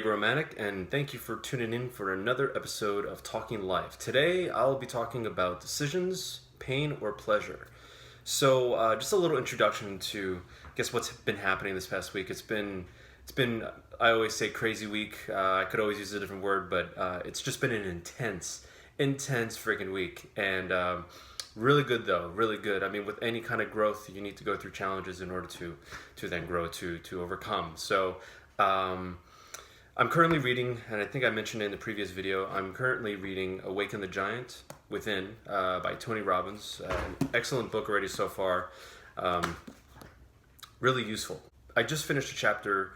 Mega Romantic, and thank you for tuning in for another episode of Talking Life. Today, I'll be talking about decisions, pain, or pleasure. So, just a little introduction to, what's been happening this past week. It's been, I always say crazy week. I could always use a different word, but it's just been an intense freaking week. And really good though, really good. I mean, with any kind of growth, you need to go through challenges in order to then grow, to overcome. So, I'm currently reading, and I think I mentioned it in the previous video, I'm currently reading Awaken the Giant Within by Tony Robbins. Excellent book already so far. Really useful. I just finished a chapter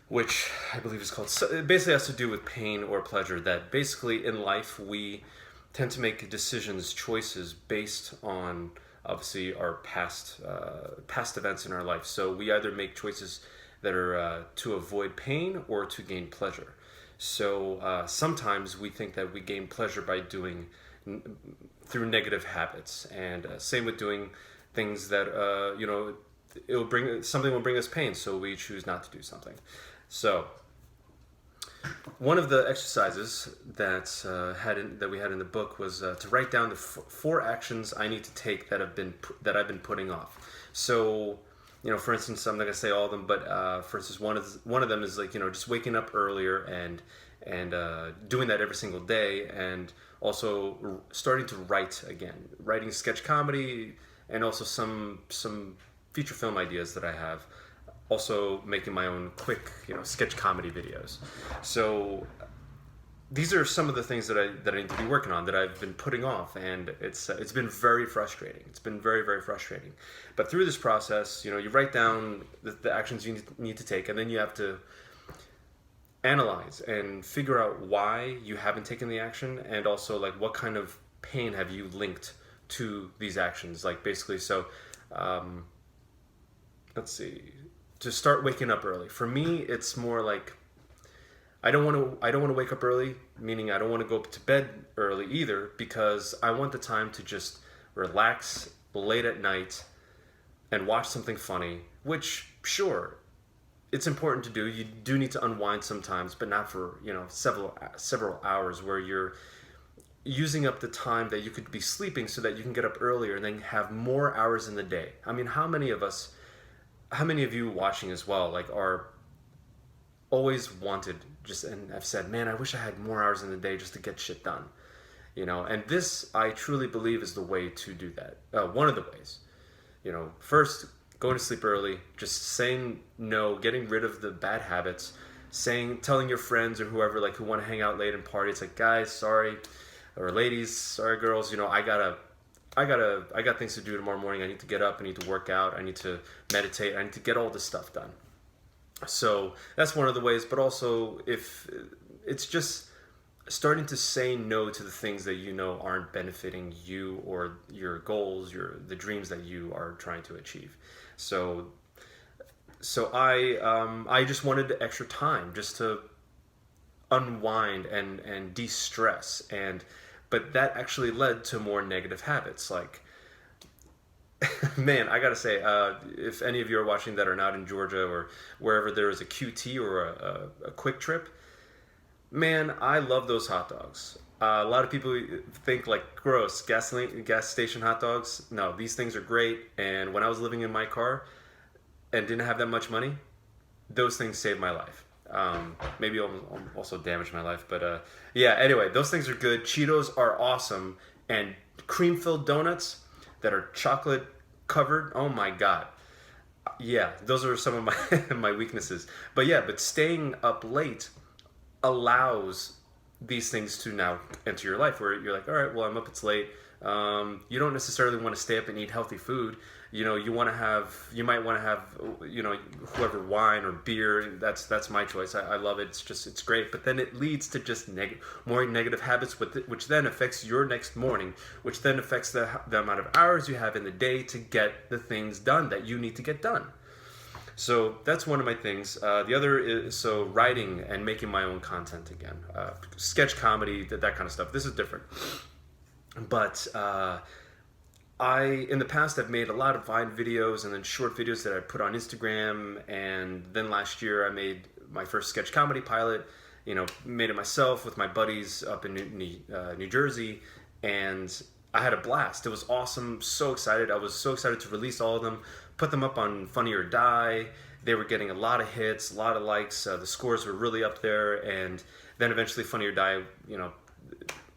which I believe is called, it basically has to do with pain or pleasure, that basically in life we tend to make decisions, choices based on obviously our past events in our life. So we either make choices that are to avoid pain or to gain pleasure. So sometimes we think that we gain pleasure by doing through negative habits, and same with doing things that something will bring us pain, so we choose not to do something. So one of the exercises that we had in the book was to write down the four actions I need to take that I've been putting off. So, for instance, I'm not gonna say all of them, but for instance, one of them is just waking up earlier and doing that every single day, and also starting to write again, writing sketch comedy, and also some feature film ideas that I have. Also making my own quick, sketch comedy videos. So these are some of the things that I need to be working on, that I've been putting off, and it's been very frustrating. It's been very, very frustrating. But through this process, you write down the actions you need to take, and then you have to analyze and figure out why you haven't taken the action, and also what kind of pain have you linked to these actions. Basically, so let's see. To start waking up early. For me, it's more like I don't want to wake up early, meaning I don't want to go to bed early either, because I want the time to just relax late at night and watch something funny, which, sure, it's important to do. You do need to unwind sometimes, but not for, several hours where you're using up the time that you could be sleeping so that you can get up earlier and then have more hours in the day. I mean, how many of you watching as well, are always wanted and have said, man, I wish I had more hours in the day just to get shit done, and this, I truly believe, is the way to do that. One of the ways, first, going to sleep early, just saying no, getting rid of the bad habits, telling your friends or whoever, who want to hang out late and party, it's guys, sorry, or ladies, sorry, girls, I got things to do tomorrow morning. I need to get up, I need to work out, I need to meditate, I need to get all this stuff done. So that's one of the ways, but also if it's just starting to say no to the things that aren't benefiting you or your goals, the dreams that you are trying to achieve. So I just wanted the extra time just to unwind and de-stress, but that actually led to more negative habits. Man, I gotta say, if any of you are watching that are not in Georgia or wherever there is a QT or a Quick Trip, man, I love those hot dogs. A lot of people think gross, gas station hot dogs. No, these things are great. And when I was living in my car and didn't have that much money, those things saved my life. Maybe also damaged my life, but yeah, anyway, those things are good. Cheetos are awesome, and cream-filled donuts that are chocolate covered, oh my god. Yeah, those are some of my my weaknesses. But staying up late allows these things to now enter your life, where you're all right, well, I'm up, it's late. You don't necessarily want to stay up and eat healthy food. You might want to have, whoever, wine or beer. That's my choice. I love it. It's great. But then it leads to just more negative habits, which then affects your next morning, which then affects the amount of hours you have in the day to get the things done that you need to get done. So that's one of my things. The other is writing and making my own content again. Sketch comedy, that kind of stuff. This is different. But in the past, I've made a lot of Vine videos and then short videos that I put on Instagram, and then last year I made my first sketch comedy pilot. Made it myself with my buddies up in New Jersey, and I had a blast. It was awesome. So excited. I was so excited to release all of them, put them up on Funny or Die. They were getting a lot of hits, a lot of likes. The scores were really up there, and then eventually Funny or Die,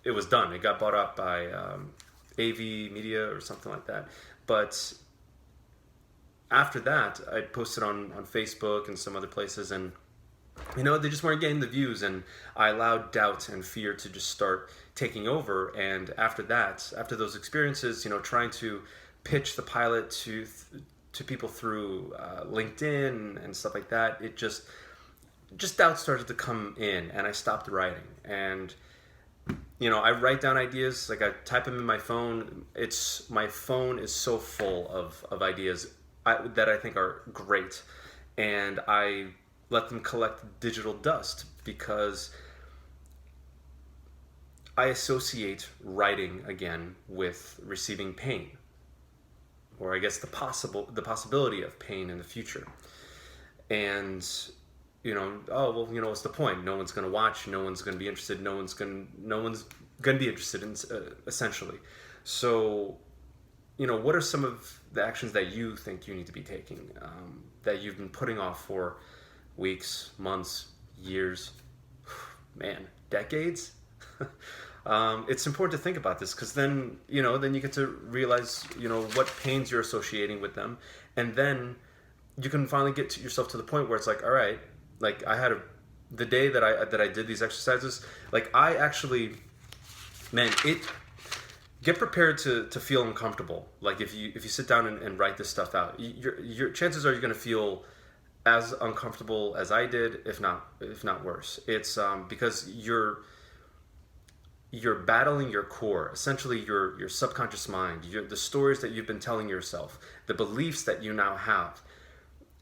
it was done. It got bought up by AV Media or something like that. But after that, I posted on Facebook and some other places, and they just weren't getting the views, and I allowed doubt and fear to just start taking over. And after that, after those experiences, trying to pitch the pilot to people through LinkedIn and stuff like that, it just doubt started to come in, and I stopped writing. And I write down ideas, like I type them in my phone. My phone is so full of ideas that I think are great, and I let them collect digital dust because I associate writing again with receiving pain, or I guess the possibility of pain in the future. And what's the point? No one's going to watch. No one's going to be interested. No one's going to be interested in, essentially. So, what are some of the actions that you think you need to be taking, that you've been putting off for weeks, months, years, man, decades? It's important to think about this, because then you get to realize what pains you're associating with them, and then you can finally get yourself to the point where it's like, all right, like I had the day that I did these exercises, like I actually, man, get prepared to feel uncomfortable. Like if you sit down and write this stuff out, your chances are you're going to feel as uncomfortable as I did, if not worse. It's because you're battling your core, essentially your subconscious mind, the stories that you've been telling yourself, the beliefs that you now have.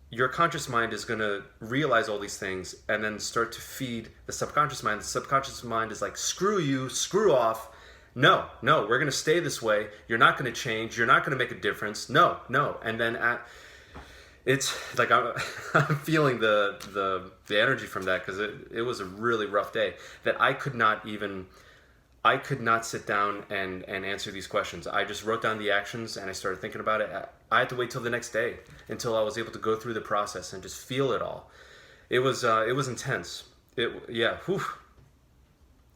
Your conscious mind is going to realize all these things and then start to feed the subconscious mind. The subconscious mind is like, screw you, screw off. No, we're going to stay this way. You're not going to change. You're not going to make a difference. No. And then it's like I'm feeling the energy from that, because it was a really rough day that I could not sit down and answer these questions. I just wrote down the actions and I started thinking about it. I had to wait till the next day until I was able to go through the process and just feel it all. It was intense. It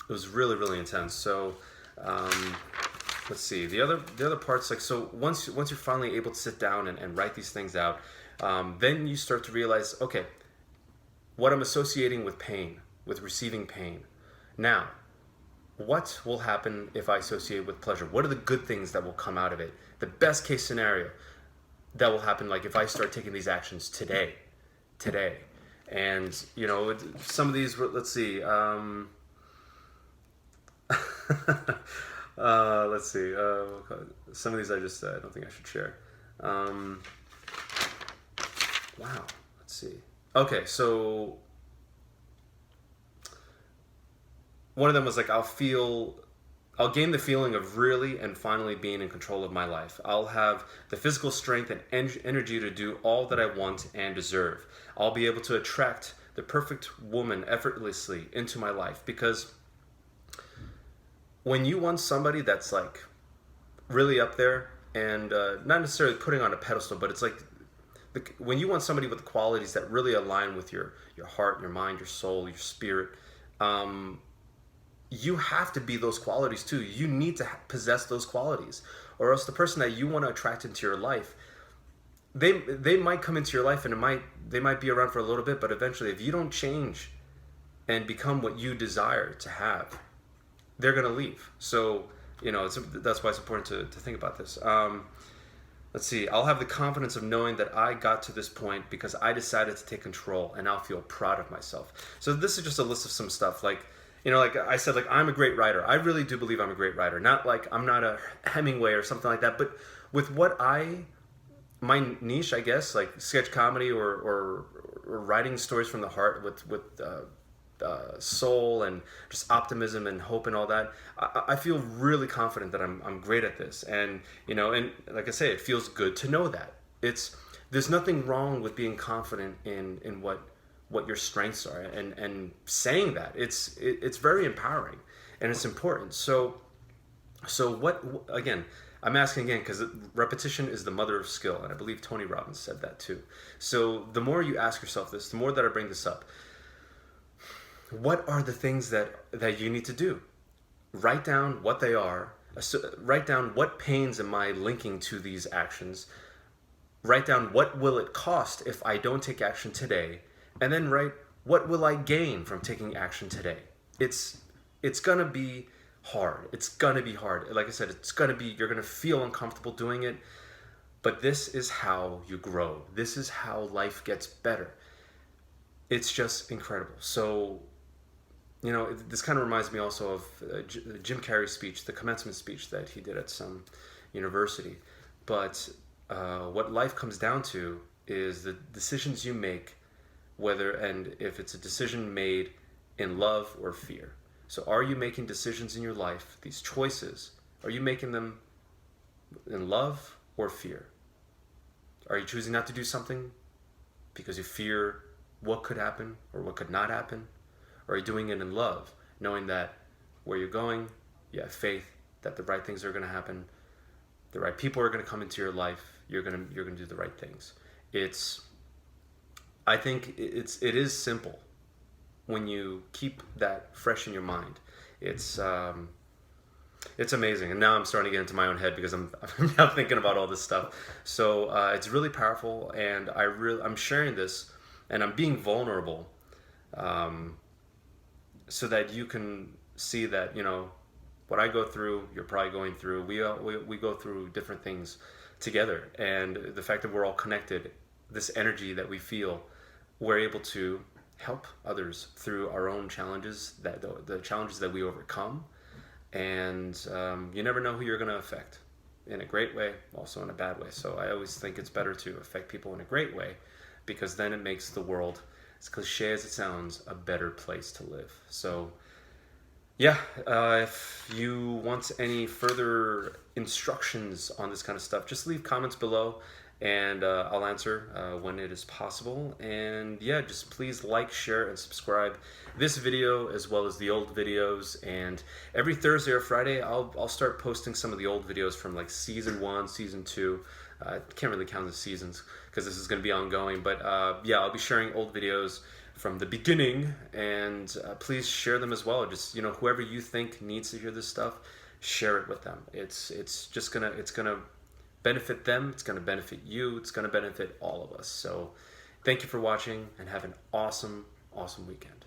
was really, really intense. So let's see, the other parts, like, so once you're finally able to sit down and write these things out, then you start to realize, okay, what I'm associating with pain, with receiving pain. Now, what will happen if I associate with pleasure? What are the good things that will come out of it? The best case scenario that will happen, like if I start taking these actions today. And, some of these, let's see, let's see, some of these I don't think I should share. Wow, let's see. Okay, so one of them was like, I'll gain the feeling of really and finally being in control of my life. I'll have the physical strength and energy to do all that I want and deserve. I'll be able to attract the perfect woman effortlessly into my life, because when you want somebody that's like really up there, and not necessarily putting on a pedestal, but it's like when you want somebody with the qualities that really align with your heart, your mind, your soul, your spirit, you have to be those qualities too. You need to possess those qualities, or else the person that you want to attract into your life, they might come into your life and they might be around for a little bit, but eventually, if you don't change and become what you desire to have, they're gonna leave. So that's why it's important to think about this. Let's see. I'll have the confidence of knowing that I got to this point because I decided to take control, and I'll feel proud of myself. So this is just a list of some stuff, like, like I said, like, I'm a great writer. I really do believe I'm a great writer. Not like I'm not a Hemingway or something like that, but with my niche, I guess, like sketch comedy or writing stories from the heart with soul and just optimism and hope and all that, I feel really confident that I'm great at this. And, and like I say, it feels good to know that. There's nothing wrong with being confident in what what your strengths are, and saying that it's very empowering, and it's important. So what, again, I'm asking again because repetition is the mother of skill, and I believe Tony Robbins said that too. So the more you ask yourself this, the more that I bring this up. What are the things that you need to do? Write down what they are. Write down what pains am I linking to these actions. Write down what will it cost if I don't take action today, and then write what will I gain from taking action today. It's gonna be hard. It's gonna be hard. Like I said, you're gonna feel uncomfortable doing it, but this is how you grow. This is how life gets better. It's just incredible. So, this kind of reminds me also of Jim Carrey's speech, the commencement speech that he did at some university. But what life comes down to is the decisions you make, and if it's a decision made in love or fear. So are you making decisions in your life, these choices, are you making them in love or fear? Are you choosing not to do something because you fear what could happen or what could not happen? Or are you doing it in love, knowing that where you're going, you have faith that the right things are going to happen, the right people are going to come into your life, you're going to do the right things. I think it is simple when you keep that fresh in your mind. It's amazing. And now I'm starting to get into my own head because I'm now thinking about all this stuff. So it's really powerful, and I'm sharing this, and I'm being vulnerable, so that you can see that, what I go through, you're probably going through. We go through different things together, and the fact that we're all connected, this energy that we feel, we're able to help others through our own challenges, the challenges that we overcome. And you never know who you're going to affect, in a great way, also in a bad way. So I always think it's better to affect people in a great way, because then it makes the world, as cliche as it sounds, a better place to live. So yeah, if you want any further instructions on this kind of stuff, just leave comments below, and I'll answer when it is possible. And yeah, just please like, share, and subscribe this video as well as the old videos. And every Thursday or Friday, I'll start posting some of the old videos from like season 1, season 2. I can't really count the seasons because this is going to be ongoing. But yeah, I'll be sharing old videos from the beginning, and please share them as well. Just, whoever you think needs to hear this stuff, share it with them. It's gonna benefit them, it's gonna benefit you, it's gonna benefit all of us. So thank you for watching, and have an awesome weekend.